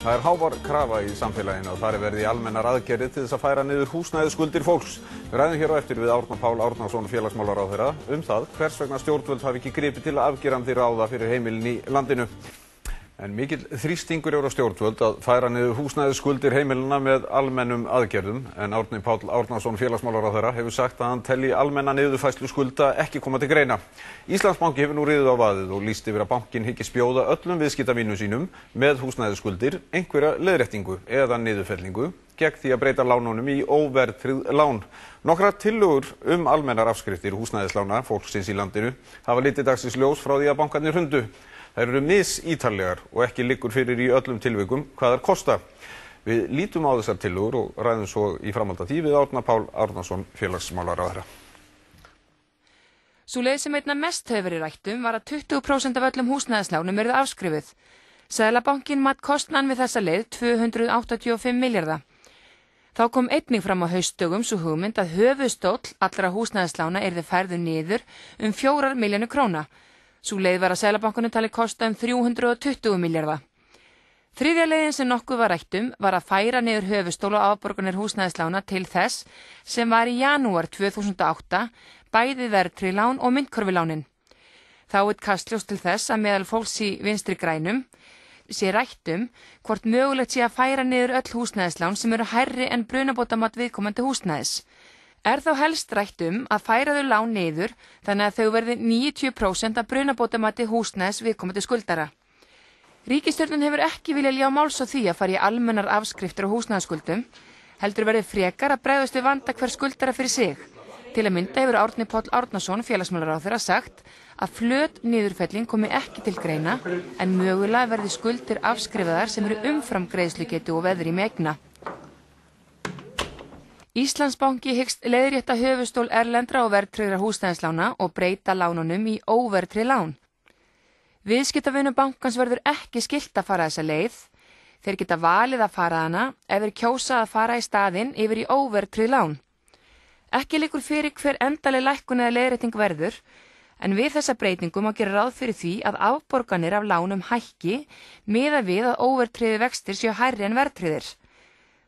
Það hávær krafa í samfélaginu og þar verið í almennar aðgerðir til þess að færa niður húsnæðisskuldir fólks. Við ræðum hér á eftir við Árna Pál Árnason félagsmálaráðherra það hvers vegna stjórnvöld hafi ekki gripið til afgerandi ráða fyrir heimilin í landinu. En mikill þrýstingur á stjórnvöld að færa niður húsnæðisskuldir heimilina með almennum aðgerðum, en Árni Páll Árnason félagsmálaráðherra hefur sagt að hann telji almenna niðurfærslu skulda ekki koma til greina. Íslandsbanki hefur nú riðið á vaðið og lýst yfir að bankinn hyggist bjóða öllum viðskiptavinum sínum með húsnæðisskuldir einhverja leiðréttingu eða niðurfellingu gegn því að breyta lánunum í óverðtryggð lán. Nokkrar tillögur almennar afskriftir húsnæðislána fólksins í landinu hafa litið dagsins ljós frá því að bankarnir hrundu. Þær eru misítarlegar og ekki liggur fyrir í öllum tilvikum hvað þær kosta. Við lítum á þessar tillögur og ræðum svo í framhaldi af því við Árna Pál Árnason félagsmálaráðherra. Sú leið sem einna mest hefur verið rætt var að 20% af öllum húsnæðislánum yrðu afskrifuð. Seðlabankinn mat kostnaðinn við þessa leið 285 milljarða. Þá kom einnig fram á haustdögum sú hugmynd að höfuðstóll allra húsnæðislána yrði færður niður 4 milljónir króna. Sú leið var að Seðlabankanum talið kosta 320 milljarða. Þriðja leiðin sem nokkuð var rætt var að færa niður höfuðstól og afborganir húsnæðislána til þess sem var í janúar 2008, bæði verðtryggð lán og myntkörfulánin. Þá kastljós til þess að meðal fólks í vinstri grænum sé rætt hvort mögulegt sé að færa niður öll húsnæðislán sem eru hærri en brunabótamat viðkomandi húsnæðis. Þá helst rætt að færa þau lán niður þannig að þau verði 90% af brunabótamati húsnæðis viðkomandi skuldara. Ríkisstjórnin hefur ekki viljað ljá máls á því að fara í almennar afskriftir á húsnæðisskuldum, heldur verði frekar að bregðast við vanda hver skuldara fyrir sig. Til að mynda hefur Árni Páll Árnason félagsmálaráðherra sagt að flöt niðurfelling komi ekki til greina en mögulega verði skuldir afskrifaðar sem eru umfram greiðslugetu og veðrými eigna. Íslandsbanki hyggst leiðrétta höfuðstól erlendra og verðtryggðra húsnæðislána og breyta lánunum í óverðtryggð lán. Viðskiptavinum bankans verður ekki skylt að fara þessa leið. Þeir geta valið að fara hana ef þeir kjósa að fara í staðinn yfir í óverðtryggð lán. Ekki liggur fyrir hver endaleg lækkun eða leiðrétting verður, en við þessa breytingu má gera ráð fyrir því að afborganir af lánum hækki miðað við að óverðtryggðir vextir séu hærri en verðtryggðir.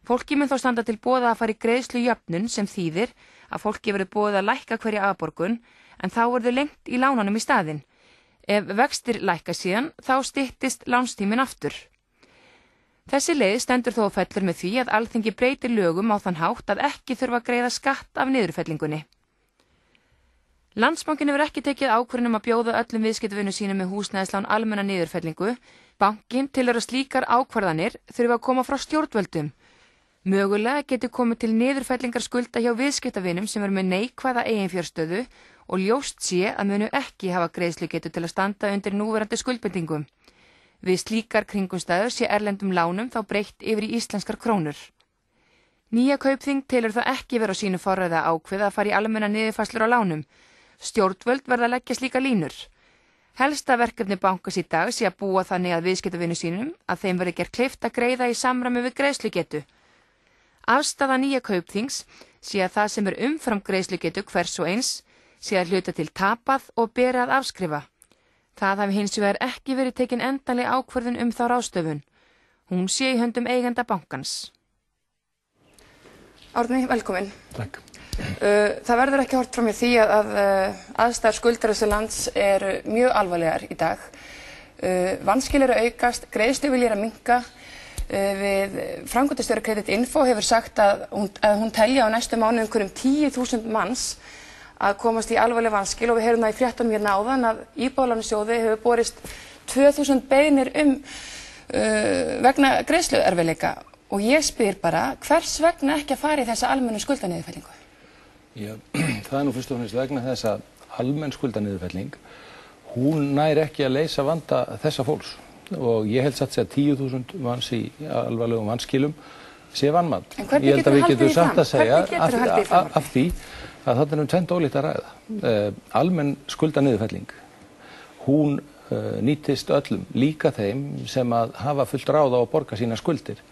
Fólki mun þó standa til boða að fara í greiðslujöfnun sem þýðir að fólki verður boðið að lækka hverja afborgun en þá verður lengt í lánunum í staðinn. Ef vextir lækka síðan þá styttist lánstíminn aftur. Þessi leið stendur þó og fellur með því að Alþingi breytir lögum á þann hátt að ekki þurfa að greiða skatt af niðurfellingunni. Landsbankinn hefur ekki tekið ákvörðun að bjóða öllum viðskiptavinum sínum með húsnæðislán almenna niðurfellingu. Bankinn telur að slíkar ákvarðanir þurfa að koma frá stjórnvöldum. Mögulega getur komið til niðurfellingar skulda hjá viðskiptavinum sem eru með neikvæða eiginfjárstöðu og ljóst sé að munu ekki hafa greiðslugetu til að standa undir núverandi skuldbindingum. Við slíkar kringumstæður sé erlendum lánum þá breytt yfir í íslenskar krónur. Nýja Kaupþing telur það ekki vera á sínu forræði að ákveða að fara í almenna niðurfærslur á lánum. Stjórnvöld verða að leggja slíka línur. Helsta verkefni bankans í dag sé að búa þannig að viðskiptavinum sínum að þeim verði gert kleift að greiða í samræmi við greiðslugetu. Afstaða Nýja Kaupþings sé að það sem umfram greiðslugetu hvers og eins sé að hluta til tapað og beri að afskrifa. Það hafi hins vegar ekki verið tekin endanleg ákvörðun þá ráðstöfun. Hún sé í höndum eigenda bankans. Árni, velkomin. Takk. Það verður ekki horft fram í því að aðstæður skuldara þessu lands eru mjög alvarlegar í dag. Vanskil eru að aukast, greiðsluvilji að minnka. Við framkvæmdastjóri Creditinfo hefur sagt að hún telji á næstu mánuðum einhverjum 10.000 manns að komast í alvarleg vanskil og við heyrum það í fréttunum hérna áðan að Íbúðalánasjóði hefur borist 2.000 beiðnir vegna greiðsluerfiðleika og ég spyr bara hvers vegna ekki að fara í þessa almennu skuldaniðurfellingu? Já, það nú fyrst og fremst vegna þess að almenn skuldaniðurfelling hún nær ekki að leysa vanda þessa fólks. Og ég held satt að 10.000 manns í alvarlegum vanskilum sé vanmat. En hvernig getur þú haldið því fram? Af því að þetta tvennt ólíkt að ræða. Almenn skuldaniðurfelling, hún nýtist öllum, líka þeim sem að hafa fullt ráð á að borga sína skuldir.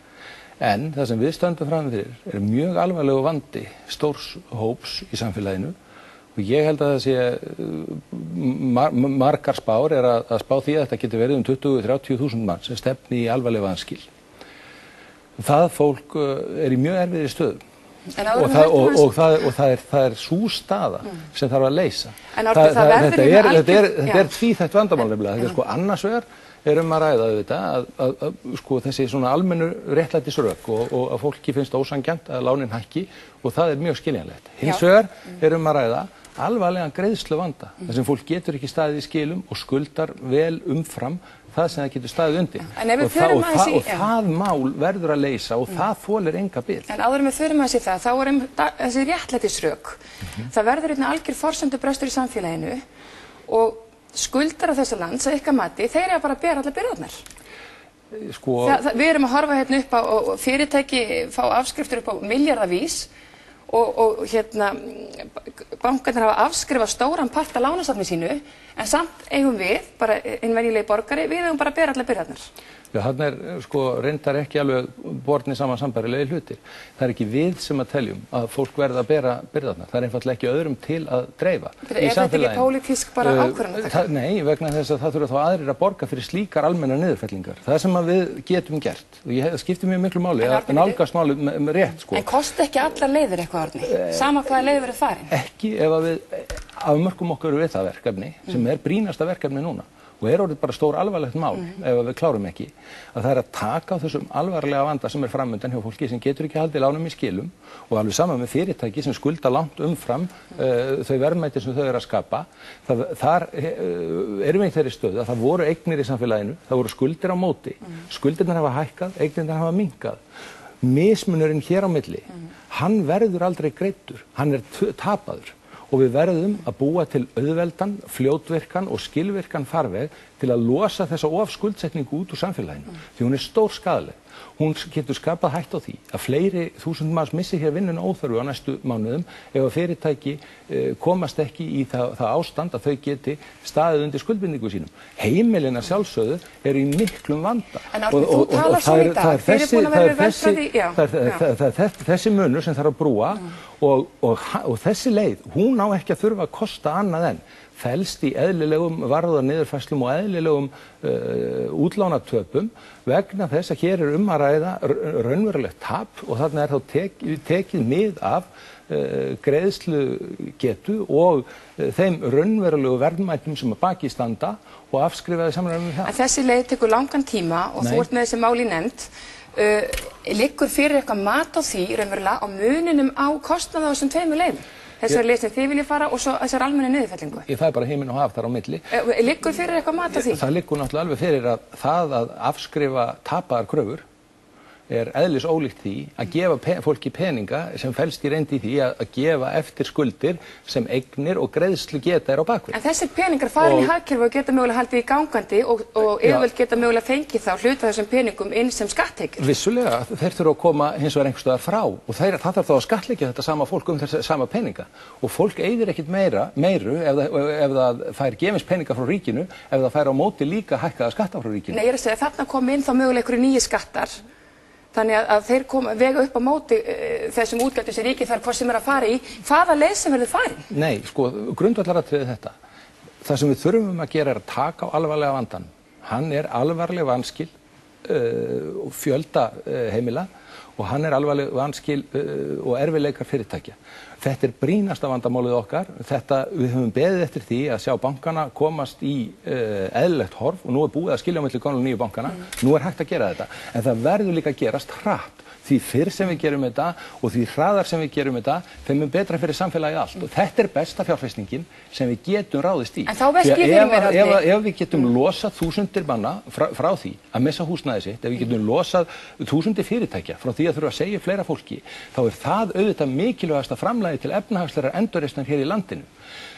En það sem við stöndum fram fyrir mjög alvarlegu vandi stórs hóps í samfélaginu. Og ég held að það sé margar spár að spá því að þetta getur verið 20-30.000 manns sem stefni í alvarleg vanskil. Það fólk í mjög erfiðri stöðu. Og það sú staða sem þarf að leysa. Þetta tvíþætt vandamál nefnilega. Þetta sko annars vegar að ræða auðvitað að sko þessi svona almennu réttlætisrök og að fólki finnst ósanngjarnt að lánin hækki og það mjög skiljanlegt. Hins vegar að ræða alvarlegan greiðsluvanda þar sem fólk getur ekki staðið í skilum og skuldar vel umfram það sem það getur staðið undir. Og það mál verður að leysa og það þolir enga bið. En áður en við förum aðeins í það, þá þessi réttlætisrök. Það verður einnig algjör forsendubrestur í samfélaginu og skuldar á þessa lands að ykkar mati, þeir bara að bera allar byrðarnar. Við erum að horfa hérna upp á fyrirtæki, fá afskriftir upp á milljarðavís og bankarnir hafa afskrifað stóran part af lánasafni sínu, en samt eigum við, bara venjulegi borgari, við eigum bara að bera allar byrðarnar. Já, þarna reyndar ekki alveg bornir saman sambærilegi hlutir. Það ekki við sem að teljum að fólk verða að bera byrðarnar. Það einfaldlega ekki öðrum til að dreifa. Er þetta ekki pólitísk bara ákvörðunartaka? Nei, vegna þess að það þurfa þá aðrir að borga fyrir slíkar almennar niðurfellingar. Það sem að við getum gert. Það skiptir mjög miklu máli að nálgast máli með rétt. En kosti ekki allar leiðir eitthvað, Árni? Sama hvaða leið verður farin? Ekki ef að við afmörkum okkur við það verkefni sem brýnasta verkefni núna. Og orðið bara stór alvarlegt mál ef við klárum ekki, að það að taka á þessum alvarlega vanda sem framöndan hjá fólki sem getur ekki haldið lánum í skilum og alveg saman með fyrirtæki sem skulda langt umfram þau verðmæti sem þau að skapa. Þar erum við í þeirri stöðu að það voru eignir í samfélaginu, það voru skuldir á móti, skuldirnar hafa hækkað, eignirnar hafa minnkað. Mismunurinn hér á milli, hann verður aldrei greiddur, hann tapaður. Og við verðum að búa til auðveldan, fljótvirkan og skilvirkan farveg til að losa þessa ofskuldsetningu út úr samfélaginu. Því hún stór skaðleg. Hún getur skapað hætt á því að fleiri þúsund manns missi hér vinnuna óþörfu á næstu mánuðum ef að fyrirtæki komast ekki í það ástand að þau geti staðið undir skuldbindingu sínum. Heimilin að sjálfsögðu í miklum vanda. En Árni, þú talar svo í dag, þið búin að vera velferði, það er þessi munur sem þarf að brúa og þessi leið, hún á ekki að þurfa að kosta annað en felst í eðlilegum varúðarniðurfærslum og eðlilegum útlánatöpum vegna þess að hér að ræða raunverulegt tap og þarna þá tekið mið af greiðslugetu og þeim raunverulegu verðmætum sem að baki standa og afskrifaði samræmi við það. En þessi leið tekur langan tíma og þú ert með þessi mál í nefnd. Liggur fyrir eitthvað mat á því raunverulega á muninum á kostnaði á þessum tveimur leiðum? Þessari leið sem þið viljið fara og svo þessari almennu niðurfellingu? Það bara heiminn og haf þar á milli. Liggur fyrir eitthvað mat á því? Það liggur náttúrulega alveg fyrir að það að afskrifa tapaðar kröfur eðlis ólíkt því að gefa fólki peninga sem felst í reynd í því að gefa eftir skuldir sem eignir og greiðslu geta á bakvið. En þessir peningar farin í hagkerfi og geta mögulega haldið í gangandi og yfirvöld geta mögulega fengið þá hluta þessum peningum inn sem skatttekjur. Vissulega, þeir þurfa að koma hins vegar einhvers staðar frá og það þarf þá að skattleggja þetta sama fólk þessa sama peninga og fólk eyðir ekkit meiru ef það fær gefins peninga frá ríkinu ef það fær á móti líka hækkaða skatta frá ríkinu. Nei, ég að segja þarna kom inn þá mögulega einhverju nýju skattar. Þannig að þeir vega upp á móti þessum útgjöldum sem ríkið þarf hvort sem að fara í. Hvaða leið sem verður farin? Nei, grundvallaratriðið þetta. Það sem við þurfum að gera að taka á alvarlega vandann. Hann alvarleg vanskil og fjölda heimila og hann alvarleg vanskil og erfiðleikar fyrirtækja. Þetta brýnasta vandamálið okkar. Við höfum beðið eftir því að sjá bankana komast í eðlilegt horf og nú búið að skilja á milli gömlu og nýju bankana. Nú hægt að gera þetta. En það verður líka að gerast hratt. Því fyrr sem við gerum þetta og því hraðar sem við gerum þetta, þeim betra fyrir samfélagið allt. Og þetta besta fjárfestingin sem við getum ráðist í. En þá velti ég fyrir mér að ef við getum losað þúsundir manna frá því að missa húsnæði sitt, ef við getum losað þúsundir fyrirtækja frá því að þurfa að segja fleira fólki, þá það auðvitað mikilvægasta framlagi til efnahagslegrar endurreisnar hér í landinu.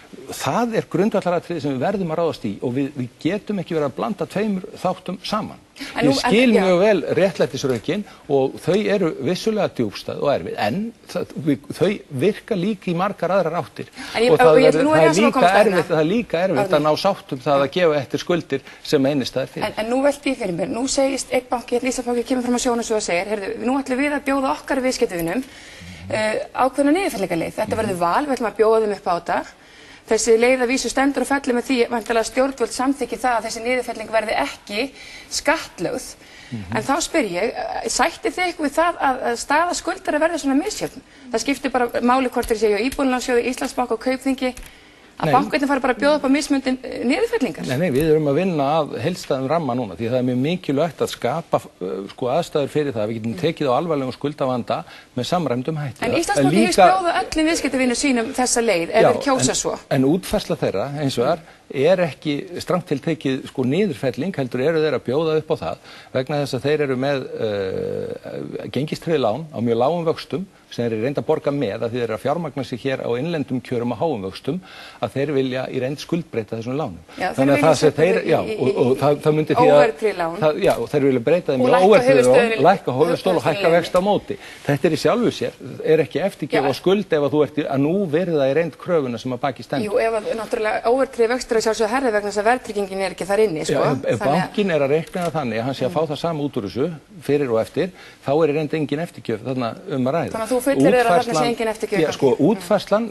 Það grundvallaratriði sem við verðum að ráðast í og við getum ekki verið að blanda tveimur þáttum saman. Ég skil mjög vel réttlætisrökin og þau vissulega djúpstæð og erfið, en þau virka líka í margar aðrar áttir. Og það líka erfitt að ná sáttum það að gefa eftir skuldir sem einistæðir fyrir. En nú velti ég fyrir mér, nú segist einn banki, Íslandsbanki kemur fram á sjónum og segir, heyrðu, nú ætlum við að bjóða okkar viðskiptavinum ákveðna niðurfellingarleið. Þetta verður val, við ætlum að bjóða þeim upp á þetta. Þessi leið að vísu stendur og fellur með því væntanlega stjórnvöld samþykki það að þessi niðurfelling verði ekki skattlögð. En þá spyr ég, sættið þið eitthvað við það að staða skuldara verði svona misjöfn? Það skiptir bara máli hvort þeir séu Íbúðalánasjóði, Íslandsbanka og Kaupþingi, að bankarnir fara bara að bjóða upp á mismunandi niðurfellingar? Nei, við erum að vinna að heildstæðum ramma núna því það er mjög mikilvægt að skapa aðstæður fyrir það að við getum tekið á alvarlegum skuldavanda með samræmdum hætti. En Íslandsbanki hyggst bjóða öllum viðskiptavinum sínum þessa leið ef þeir kjósa svo. En útfærsla þeirra eins og er ekki strangt til tekið niðurfelling, heldur eru þeir að bjóða upp á það vegna þess að þeir eru með gengistryggð lán á mjög lágum vöxtum sem þeir reynda að borga með að þeir eru að fjármagna sig hér á innlendum kjörum á háum vöxtum að þeir vilja í reynd skuldbreyta þessum lánum. Já, þannig að það sem þeir, það myndi því að, já, og þeir vilja breyta þeim í óverðtryggð lán, lækka höfuðstól og hækka vexti á móti. Þetta í sjálfu sér, ekki eftirgjöf á skuld ef að þú ert að nú verða í reynd kröfuna sem að baki stendur. Jú, ef að náttúrulega óverðtryggð vextir sjálfsögðu herri vegna þess að verðtryggingin ekki þar inni, sko. Já, ef bankinn að reikna þannig að hann sé að fá það sama út úr þessu fyrir og eftir, þá í reynd engin eftirgjöf þarna að ræða. Þannig að þú fullir að þarna sé engin eftirgjöf. Já, sko, útfærslan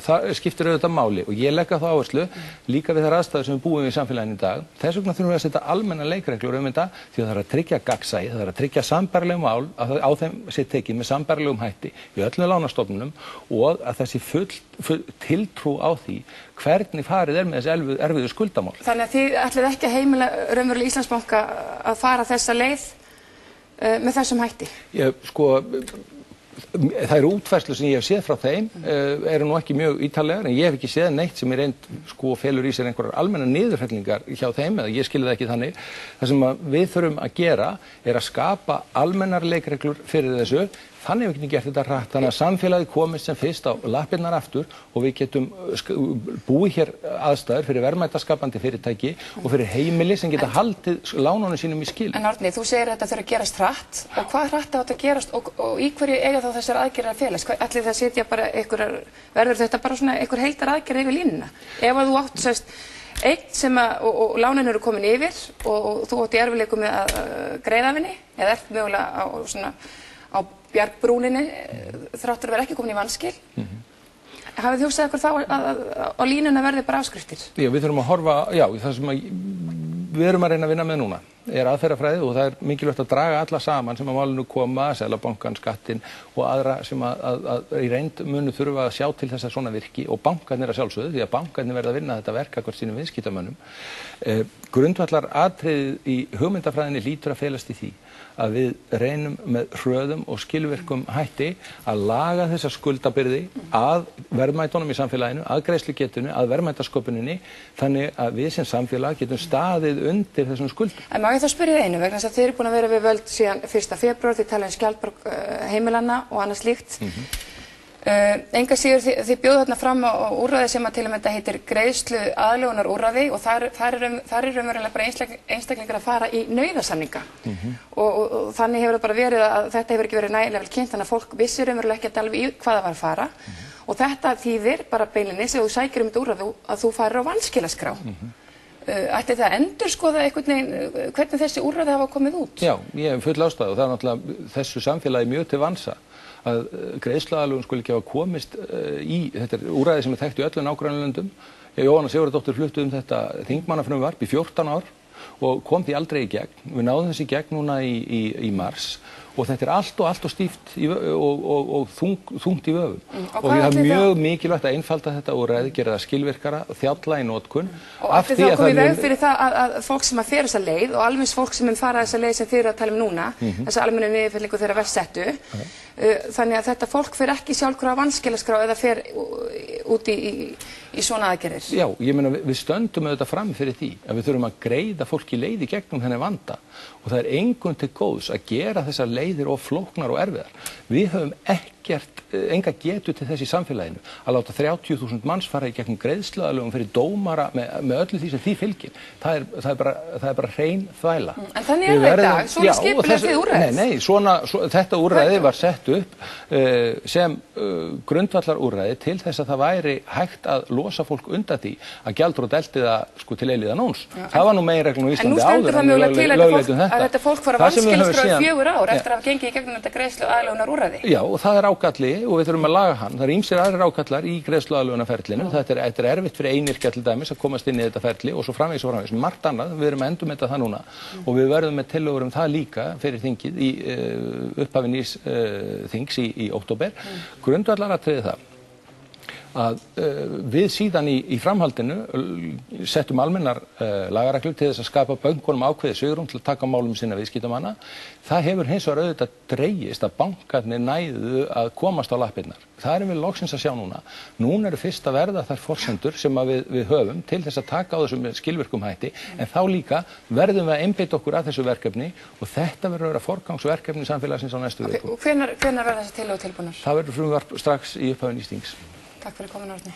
það skiptir auðvitað máli og ég legg á það áherslu líka við þær aðstæður sem við búum í samfélaginu í dag. Þess vegna þurfum við að setja almenna leikreglur þetta því að það er að tryggja gagnsæi, það er að tryggja sambærilegum mál að á þeim sé tekið með sambærilegum hætti í öllum lánastofnunum og að þessi full tiltrú á því hvernig farið með þessi erfiðu skuldamál. Þannig að þið ætlið ekki að heimila raunverulega Íslandsbanka að fara þessa leið með þessum hætti? Sko, það eru útfærslur sem ég hef séð frá þeim eru nú ekki mjög ítarlegar en ég hef ekki séð neitt sem í reynd felur í sér einhverjar almennar niðurfellingar hjá þeim eða ég skilði það ekki þannig. Það sem við þurfum að gera er að skapa almennar leikreglur fyrir þessu. Þannig við getum gert þetta hratt, þannig að samfélagið komist sem fyrst á lappirnar aftur og við getum búið hér aðstæður fyrir verðmætaskapandi fyrirtæki og fyrir heimili sem geta haldið lánunum sínum í skil. En Árni, þú segir þetta þurfa að gerast hratt og hvað hratt á þetta að gerast og í hverju eiga þá þessar aðgerðir að felast? Ætlið það setja bara verður þetta bara svona einhver heildar aðgerð yfir línuna? Ef að þú átt sérst einn sem og lánin eru komin yfir og þú átt í erfiðleikum með að greiða af henni eða ert mögulega á bjargbrúninni þráttur að vera ekki komin í vanskil. Hafið þið hugsað ykkur þá að á línuna verði bara afskriftir? Já, við þurfum að horfa, það sem við erum að reyna að vinna með núna er aðferðafræði og það er mikilvægt að draga alla saman sem að málinu koma, Seðlabankann, skattinn og aðra sem að í reynd munu þurfa að sjá til þess að svona virki og bankarnir að sjálfsögðu því að bankarnir verða að vinna þetta verk gagnvart sínum viðskiptamönnum. Grundvallar atriðið í hugmyndafræðinni hlýtur að felast í því að við reynum með hröðum og skilvirkum hætti að laga þessa skuldabyrði að verðmætunum í samfélaginu, að greiðslugetinu, að verðmætasköpuninni þannig að við sem samfélag getum staðið undir þessum skuldum. En má ég þá spyrja einu vegna þess að þið eru búin að vera við völd síðan 1. febrúar, þið tala skjaldborg heimilanna og annað slíkt. Enga síður þið bjóðu þarna fram á úrræði sem að til og með þetta heitir greiðslu aðlögunar úrræði og þar er raunverulega bara einstaklingar að fara í nauðasamninga og þannig hefur það bara verið að þetta hefur ekki verið nægilega vel kynnt þannig að fólk vissi raunverulega ekki alveg í hvað það var að fara og þetta þýðir bara beinlinnis ef þú sækir þetta úrræði að þú farir á vanskilaskrá. Ætti það að endurskoða einhvern veginn hvernig þessi úrræði hafa komið út? Já, ég hef full ástæðu og það er náttúrulega þessu samfélagi mjög til vansa að greiðsluaðlögun skuli ekki hafa komist í þetta úrræði sem þekkt í öllum nágrannalöndum. Jóhanna Sigurðardóttir flutti þetta þingmannafrumvarp í 14 ár og kom því aldrei í gegn. Við náðum þessi í gegn núna í mars og þetta er allt og stíft og þungt í vöfum. Og það er mjög mikilvægt að einfalda þetta úrræði, gera það skilvirkara, þjálla í notkun. Og ætti þá komið í veg fyrir það að fólk sem að fer þessa leið og almenns fólk sem fara þessa leið sem þið eru að tala núna, þessa almennu niðurfellingu þeirra verst settu, þannig að þetta fólk fer ekki sjálfkrafa vanskilaskrá eða fer út í svona aðgerðir. Já, ég meina við stöndum auðvitað fram fyrir því að við þurfum að greiða fólki leið í gegnum þennan vanda og það er engum til góðs að gera þessar leiðir of flóknar og erfiðar. Við höfum enga getu til þess í samfélaginu að láta 30.000 manns fara í gegnum greiðsluaðlögun fyrir dómara með öllu því sem því fylgir. Það er bara hrein þvæla. En þannig er það í dag, svona skipulegt þið úrræðið? Nei, þetta úrræði var sett upp sem grundvallarúrræði til þess að það væri hægt að losa fólk undan því að gjaldþrot elti það til eilífðarnóns. Það var nú meginreglun á Íslandi áður en við lögleiddum þetta. En nú stendur það mögulega til að þetta fólk fara vanskilaskrá í 4 ár eftir að hafa gengið í gegnum þetta greiðsluaðlögunarúrræði? Já, og það er ágalli og við þurfum að laga hann. Það ýmsir aðrir ákallar í greiðsluaðlögunarferlinu. Þetta er erfitt fyrir einyrkja til dæmis að komast inn í þetta ferli og svo framvegis og framvegis. Margt annað, við erum að endurmeta það núna og við verðum með tillögur það líka fyrir þingið í upphafi nýs þings í október. Grundvallaratriði það að við síðan í framhaldinu settum almennar lagareglur til þess að skapa bönkunum ákveðið svigrúm til að taka málum sinna viðskiptamanna. Það hefur hins vegar auðvitað dregist að bankarnir næðu að komast á lappirnar. Það erum við loksins að sjá núna. Núna eru fyrst að verða þær forsendur sem að við höfum til þess að taka á þessum skilvirkum hætti, en þá líka verðum við að einbeita okkur að þessu verkefni og þetta verður að vera forgangsverkefni samfélagsins á næstu viku. Og hvenær verða þessi tillögur tilbúnar? Það verður frumvarp strax í upphafi nýs þings. Takk fyrir komin, Árni.